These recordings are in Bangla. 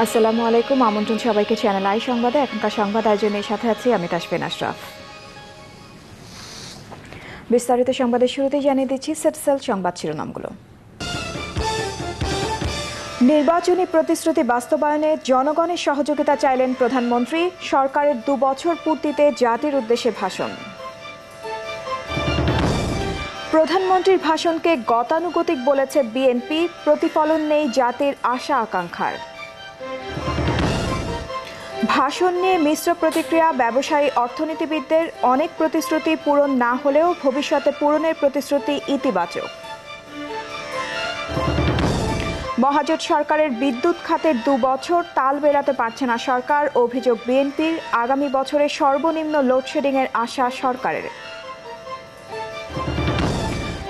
আসসালামু আলাইকুম। আমন্ত্রণ সবাইকে চ্যানেল আই সংবাদে। এখনকার সংবাদ আয়োজনের সাথে আছি আমি তাসফিন আশরাফ। বিস্তারিত সংবাদের শুরুতেই জানিয়ে দিচ্ছি সেটসেল সংবাদ শিরোনামগুলো। নির্বাচনী প্রতিশ্রুতি বাস্তবায়নে জনগণের সহযোগিতা চাইলেন প্রধানমন্ত্রী। সরকারের 2 বছর পূর্তিতে জাতির উদ্দেশ্যে ভাষণ। প্রধানমন্ত্রীর ভাষণকে গতানুগতিক বলেছে বিএনপি। প্রতিফলন নেই জাতির আশা আকাঙ্ক্ষার। ভাষণ নিয়ে মিশ্র প্রতিক্রিয়া। ব্যবসায়ী অর্থনীতিবিদদের অনেক প্রতিশ্রুতি পূরণ না হলেও ভবিষ্যতে পূরণের প্রতিশ্রুতি ইতিবাচক। মহাজোট সরকারের বিদ্যুৎ খাতের 2 বছর তাল মেলাতে পারছে না সরকার। অভিযোগ বিএনপির। আগামী বছরে সর্বনিম্ন লোডশেডিংয়ের আশা সরকারের।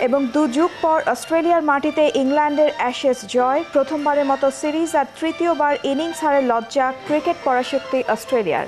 এবং 2 যুগ পর অস্ট্রেলিয়ার মাটিতে ইংল্যান্ডের অ্যাশেজ জয়। প্রথমবারের মতো সিরিজ আর তৃতীয়বার ইনিংস হারের লজ্জা ক্রিকেট পরাশক্তি অস্ট্রেলিয়ার।